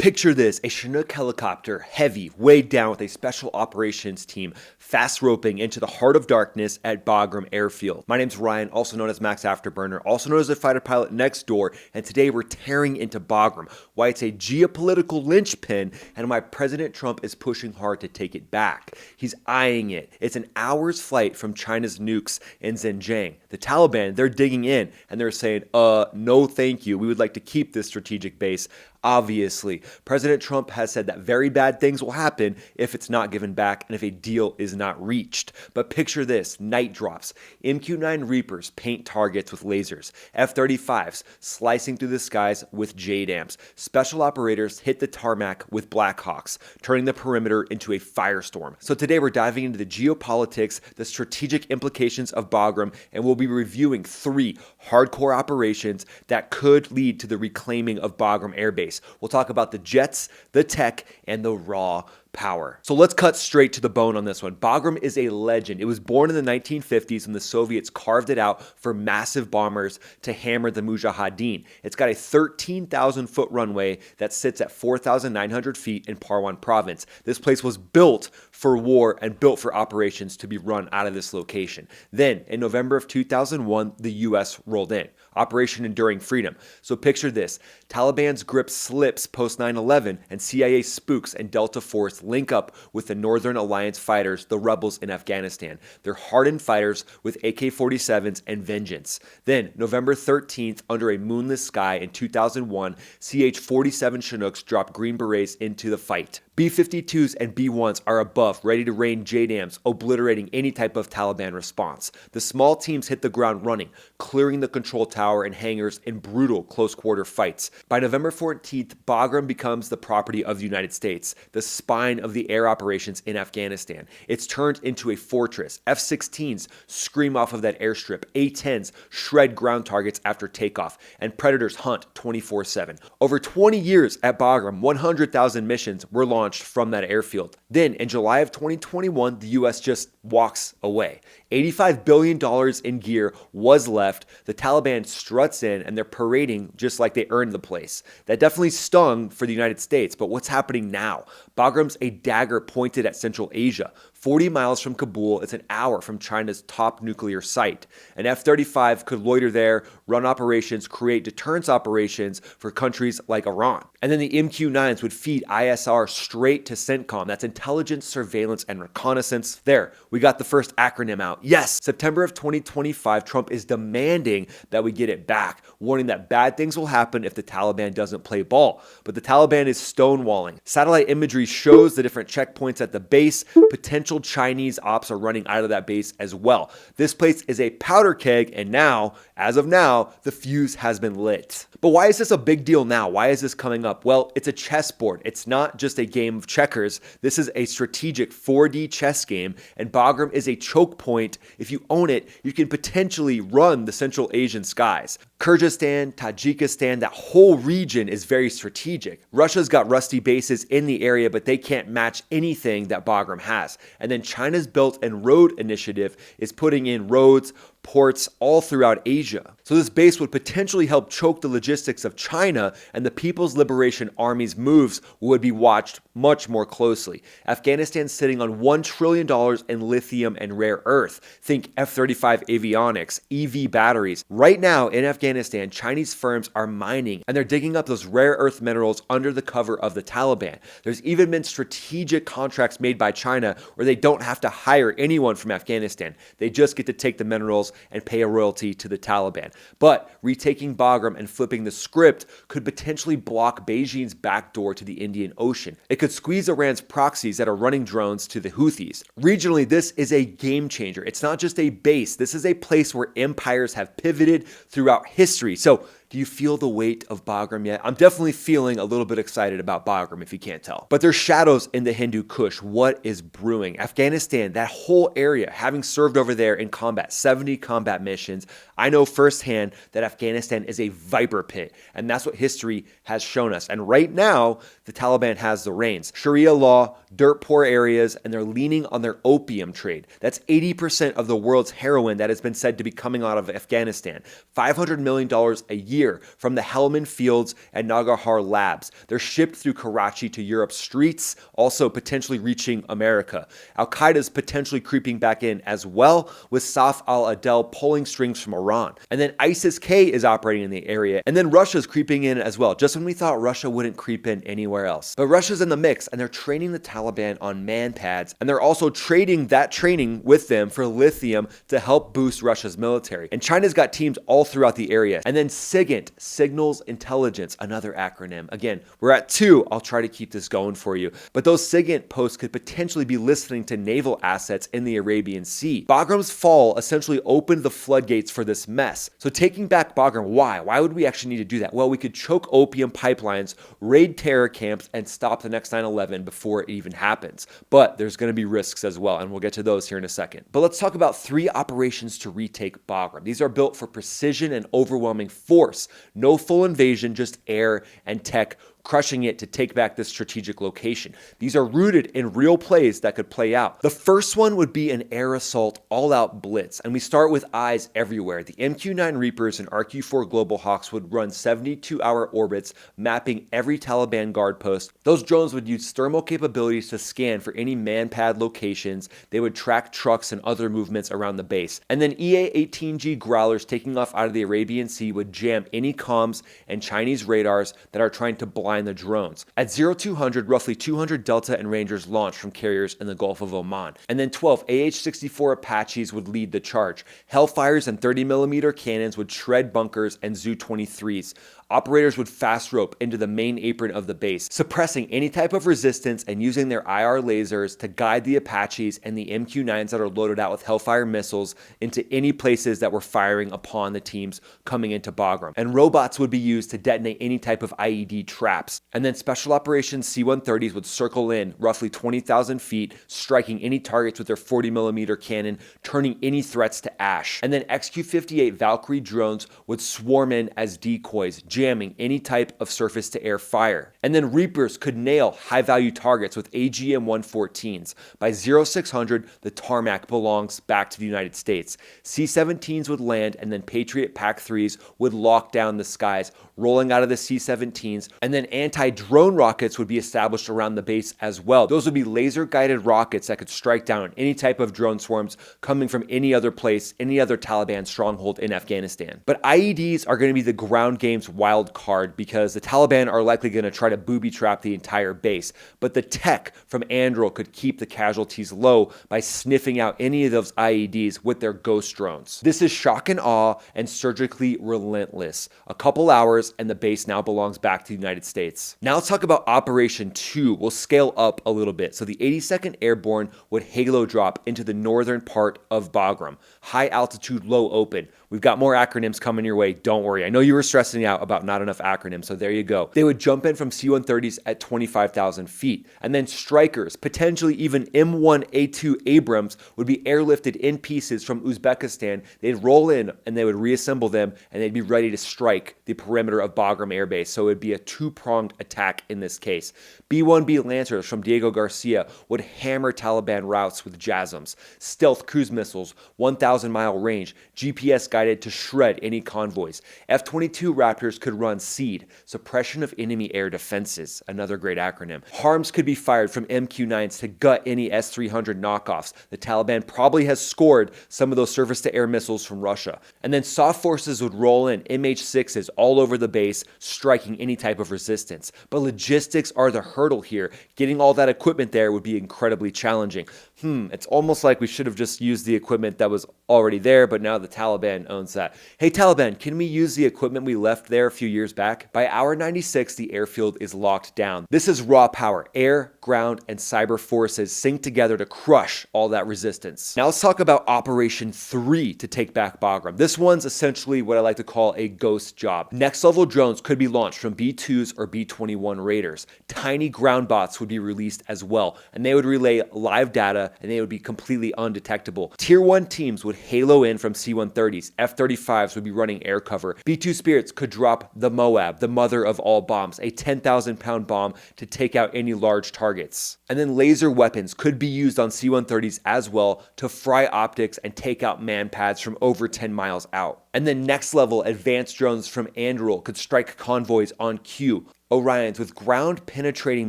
Picture this, a Chinook helicopter, heavy, weighed down with a special operations team, fast roping into the heart of darkness at Bagram Airfield. My name's Ryan, also known as Max Afterburner, also known as a fighter pilot next door, and today we're tearing into Bagram, why it's a geopolitical linchpin, and why President Trump is pushing hard to take it back. He's eyeing it. It's an hour's flight from China's nukes in Xinjiang. The Taliban, they're digging in, and they're saying, no thank you, we would like to keep this strategic base. Obviously, President Trump has said that very bad things will happen if it's not given back and if a deal is not reached. But picture this, night drops. MQ-9 Reapers paint targets with lasers. F-35s slicing through the skies with JDAMs. Special operators hit the tarmac with Blackhawks, turning the perimeter into a firestorm. So today we're diving into the geopolitics, the strategic implications of Bagram, and we'll be reviewing 3 hardcore operations that could lead to the reclaiming of Bagram Airbase. We'll talk about the jets, the tech, and the raw power. So let's cut straight to the bone on this one. Bagram is a legend. It was born in the 1950s when the Soviets carved it out for massive bombers to hammer the Mujahideen. It's got a 13,000-foot runway that sits at 4,900 feet in Parwan province. This place was built for war and built for operations to be run out of this location. Then, in November of 2001, the U.S. rolled in. Operation Enduring Freedom. So picture this. Taliban's grip slips post 9/11 and CIA spooks and Delta Force link up with the Northern Alliance fighters, the rebels in Afghanistan. They're hardened fighters with AK-47s and vengeance. Then, November 13th, under a moonless sky in 2001, CH-47 Chinooks drop Green Berets into the fight. B-52s and B-1s are above, ready to rain JDAMs, obliterating any type of Taliban response. The small teams hit the ground running, clearing the control tower and hangars in brutal close-quarter fights. By November 14th, Bagram becomes the property of the United States, the spine of the air operations in Afghanistan. It's turned into a fortress. F-16s scream off of that airstrip. A-10s shred ground targets after takeoff, and Predators hunt 24/7. Over 20 years at Bagram, 100,000 missions were launched from that airfield. Then, in July of 2021, the U.S. just walks away. $85 billion in gear was left. The Taliban struts in, and they're parading just like they earned the place. That definitely stung for the United States, but what's happening now? Bagram's a dagger pointed at Central Asia. 40 miles from Kabul, it's an hour from China's top nuclear site. An F-35 could loiter there, run operations, create deterrence operations for countries like Iran. And then the MQ-9s would feed ISR straight to CENTCOM. That's intelligence, surveillance, and reconnaissance. There, we got the first acronym out. Yes, September of 2025, Trump is demanding that we get it back, warning that bad things will happen if the Taliban doesn't play ball. But the Taliban is stonewalling. Satellite imagery shows the different checkpoints at the base. Potential Chinese ops are running out of that base as well. This place is a powder keg, and now, as of now, the fuse has been lit. But why is this a big deal now? Why is this coming up? Well, it's a chessboard. It's not just a game of checkers. This is a strategic 4D chess game, and Bagram is a choke point. If you own it, you can potentially run the Central Asian skies. Kyrgyzstan, Tajikistan, that whole region is very strategic. Russia's got rusty bases in the area, but they can't match anything that Bagram has. And then China's Belt and Road Initiative is putting in roads, ports all throughout Asia. So this base would potentially help choke the logistics of China, and the People's Liberation Army's moves would be watched much more closely. Afghanistan's sitting on $1 trillion in lithium and rare earth. Think F-35 avionics, EV batteries. Right now in Afghanistan, Chinese firms are mining, and they're digging up those rare earth minerals under the cover of the Taliban. There's even been strategic contracts made by China where they don't have to hire anyone from Afghanistan. They just get to take the minerals and pay a royalty to the Taliban. But retaking Bagram and flipping the script could potentially block Beijing's backdoor to the Indian Ocean. It could squeeze Iran's proxies that are running drones to the Houthis. Regionally, this is a game changer. It's not just a base. This is a place where empires have pivoted throughout history. So, do you feel the weight of Bagram yet? I'm definitely feeling a little bit excited about Bagram, if you can't tell. But there's shadows in the Hindu Kush. What is brewing? Afghanistan, that whole area, having served over there in combat, 70 combat missions, I know firsthand that Afghanistan is a viper pit, and that's what history has shown us. And right now, the Taliban has the reins. Sharia law, dirt poor areas, and they're leaning on their opium trade. That's 80% of the world's heroin that has been said to be coming out of Afghanistan. $500 million a year from the Helmand Fields and Nangarhar labs. They're shipped through Karachi to Europe's streets, also potentially reaching America. Al-Qaeda's potentially creeping back in as well, with Saif al-Adel pulling strings from Iran. And then ISIS-K is operating in the area. And then Russia's creeping in as well, just when we thought Russia wouldn't creep in anywhere else. But Russia's in the mix, and they're training the Taliban on man pads, and they're also trading that training with them for lithium to help boost Russia's military. And China's got teams all throughout the area. And then SIGINT, Signals Intelligence, another acronym. Again, we're at 2. I'll try to keep this going for you. But those SIGINT posts could potentially be listening to naval assets in the Arabian Sea. Bagram's fall essentially opened the floodgates for this mess. So taking back Bagram, why? Why would we actually need to do that? Well, we could choke opium pipelines, raid terror camps, and stop the next 9/11 before it even happens. But there's going to be risks as well, and we'll get to those here in a second. But let's talk about 3 operations to retake Bagram. These are built for precision and overwhelming force. No full invasion, just air and tech, crushing it to take back this strategic location. These are rooted in real plays that could play out. The first one would be an air assault all-out blitz, and we start with eyes everywhere. The MQ-9 Reapers and RQ-4 Global Hawks would run 72-hour orbits, mapping every Taliban guard post. Those drones would use thermal capabilities to scan for any man-pad locations. They would track trucks and other movements around the base. And then EA-18G Growlers taking off out of the Arabian Sea would jam any comms and Chinese radars that are trying to blind the drones. At 0200, roughly 200 Delta and Rangers launched from carriers in the Gulf of Oman. And then 12 AH-64 Apaches would lead the charge. Hellfires and 30mm cannons would shred bunkers and Zu-23s. Operators would fast rope into the main apron of the base, suppressing any type of resistance and using their IR lasers to guide the Apaches and the MQ-9s that are loaded out with Hellfire missiles into any places that were firing upon the teams coming into Bagram. And robots would be used to detonate any type of IED traps. And then Special Operations C-130s would circle in roughly 20,000 feet, striking any targets with their 40mm cannon, turning any threats to ash. And then XQ-58 Valkyrie drones would swarm in as decoys, jamming any type of surface-to-air fire. And then Reapers could nail high-value targets with AGM-114s. By 0600, the tarmac belongs back to the United States. C-17s would land, and then Patriot PAC-3s would lock down the skies, rolling out of the C-17s, and then anti-drone rockets would be established around the base as well. Those would be laser-guided rockets that could strike down any type of drone swarms coming from any other place, any other Taliban stronghold in Afghanistan. But IEDs are going to be the ground game's wild card because the Taliban are likely going to try to booby trap the entire base. But the tech from Anduril could keep the casualties low by sniffing out any of those IEDs with their ghost drones. This is shock and awe and surgically relentless. A couple hours and the base now belongs back to the United States. Now let's talk about Operation 2. We'll scale up a little bit. So the 82nd Airborne would halo drop into the northern part of Bagram. High altitude, low open. We've got more acronyms coming your way. Don't worry. I know you were stressing out about not enough acronyms, so there you go. They would jump in from C-130s at 25,000 feet. And then Strikers, potentially even M1A2 Abrams, would be airlifted in pieces from Uzbekistan. They'd roll in and they would reassemble them and they'd be ready to strike the perimeter of Bagram Airbase. So it would be a two-pronged attack in this case. B-1B Lancers from Diego Garcia would hammer Taliban routes with JASSMs. Stealth cruise missiles, 1,000-mile range, GPS guided to shred any convoys. F-22 Raptors could run SEED, Suppression of Enemy Air Defenses, another great acronym. HARMs could be fired from MQ-9s to gut any S-300 knockoffs. The Taliban probably has scored some of those surface-to-air missiles from Russia. And then soft forces would roll in MH-6s all over the base, striking any type of resistance. But logistics are the hurdle here. Getting all that equipment there would be incredibly challenging. It's almost like we should have just used the equipment that was already there, but now the Taliban owns that. Hey Taliban, can we use the equipment we left there a few years back? By hour 96, the airfield is locked down. This is raw power. Air, ground, and cyber forces sync together to crush all that resistance. Now let's talk about Operation 3 to take back Bagram. This one's essentially what I like to call a ghost job. Next level drones could be launched from B-2s or B-21 Raiders. Tiny ground bots would be released as well, and they would relay live data area and they would be completely undetectable. Tier 1 teams would halo in from C-130s, F-35s would be running air cover. B-2 Spirits could drop the Moab, the mother of all bombs, a 10,000-pound bomb to take out any large targets. And then laser weapons could be used on C-130s as well to fry optics and take out manpads from over 10 miles out. And then next level advanced drones from Anduril could strike convoys on cue. Orions with ground penetrating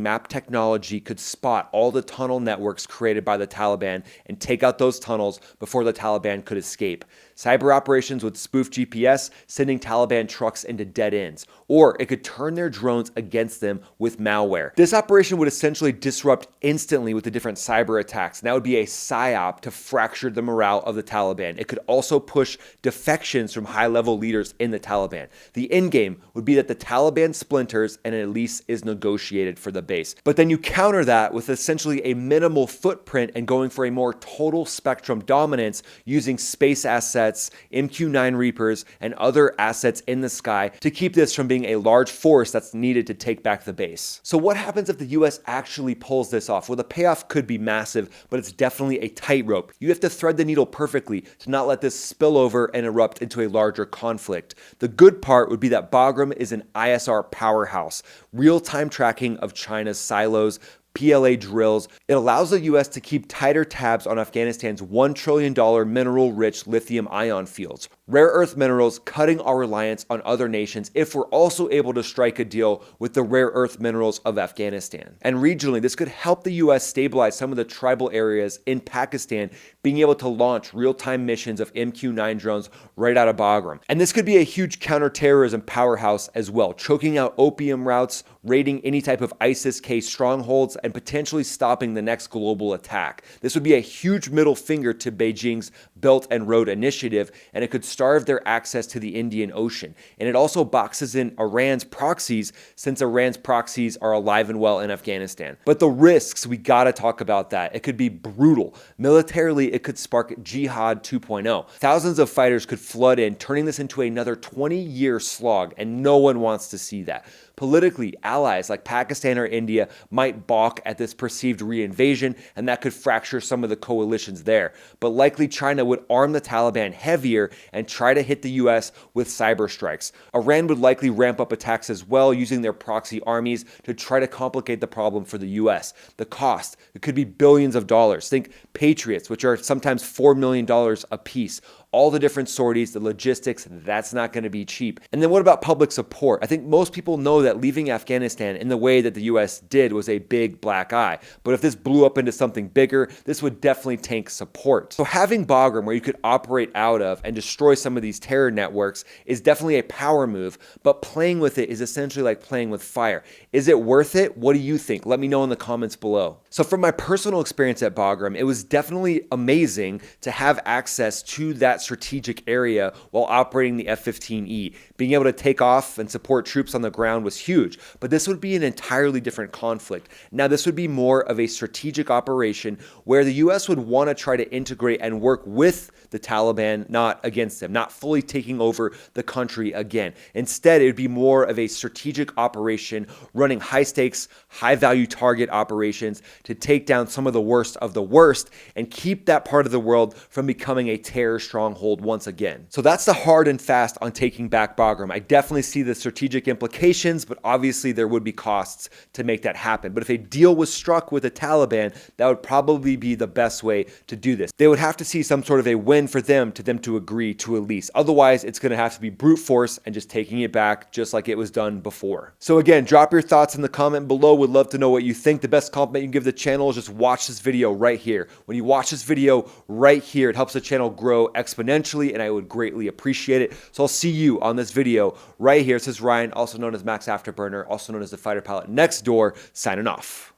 map technology could spot all the tunnel networks created by the Taliban and take out those tunnels before the Taliban could escape. Cyber operations would spoof GPS, sending Taliban trucks into dead ends, or it could turn their drones against them with malware. This operation would essentially disrupt instantly with the different cyber attacks, and that would be a psyop to fracture the morale of the Taliban. It could also push defections from high-level leaders in the Taliban. The endgame would be that the Taliban splinters and a lease is negotiated for the base. But then you counter that with essentially a minimal footprint and going for a more total spectrum dominance using space assets, MQ-9 Reapers, and other assets in the sky to keep this from being a large force that's needed to take back the base. So what happens if the US actually pulls this off? Well, the payoff could be massive, but it's definitely a tightrope. You have to thread the needle perfectly to not let this spill over and erupt into a larger conflict. The good part would be that Bagram is an ISR powerhouse. Real-time tracking of China's silos, PLA drills. It allows the US to keep tighter tabs on Afghanistan's $1 trillion mineral-rich lithium-ion fields. Rare earth minerals cutting our reliance on other nations if we're also able to strike a deal with the rare earth minerals of Afghanistan. And regionally, this could help the US stabilize some of the tribal areas in Pakistan, being able to launch real-time missions of MQ-9 drones right out of Bagram. And this could be a huge counterterrorism powerhouse as well, choking out opium routes, raiding any type of ISIS-K strongholds, and potentially stopping the next global attack. This would be a huge middle finger to Beijing's Belt and Road Initiative, and it could starve their access to the Indian Ocean. And it also boxes in Iran's proxies, since Iran's proxies are alive and well in Afghanistan. But the risks, we gotta talk about that. It could be brutal. Militarily, it could spark Jihad 2.0. Thousands of fighters could flood in, turning this into another 20-year slog, and no one wants to see that. Politically, allies like Pakistan or India might balk at this perceived reinvasion, and that could fracture some of the coalitions there. But likely China would arm the Taliban heavier and try to hit the US with cyber strikes. Iran would likely ramp up attacks as well, using their proxy armies to try to complicate the problem for the US. The cost, it could be billions of dollars. Think Patriots, which are sometimes $4 million a piece. All the different sorties, the logistics, that's not going to be cheap. And then what about public support? I think most people know that leaving Afghanistan in the way that the US did was a big black eye. But if this blew up into something bigger, this would definitely tank support. So having Bagram, where you could operate out of and destroy some of these terror networks, is definitely a power move. But playing with it is essentially like playing with fire. Is it worth it? What do you think? Let me know in the comments below. So from my personal experience at Bagram, it was definitely amazing to have access to that strategic area while operating the F-15E. Being able to take off and support troops on the ground was huge, but this would be an entirely different conflict. Now, this would be more of a strategic operation where the US would want to try to integrate and work with the Taliban, not against them, not fully taking over the country again. Instead, it would be more of a strategic operation running high-stakes, high-value target operations to take down some of the worst and keep that part of the world from becoming a terror stronghold once again. So that's the hard and fast on taking back Bagram. I definitely see the strategic implications, but obviously there would be costs to make that happen. But if a deal was struck with the Taliban, that would probably be the best way to do this. They would have to see some sort of a win for them to agree to a lease. Otherwise, it's going to have to be brute force and just taking it back just like it was done before. So again, drop your thoughts in the comment below. Would love to know what you think. The best compliment you can give the channel is just watch this video right here. When you watch this video right here, it helps the channel grow exponentially, and I would greatly appreciate it. So I'll see you on this video right here. This is Ryan, also known as Max Afterburner, also known as the fighter pilot next door, signing off.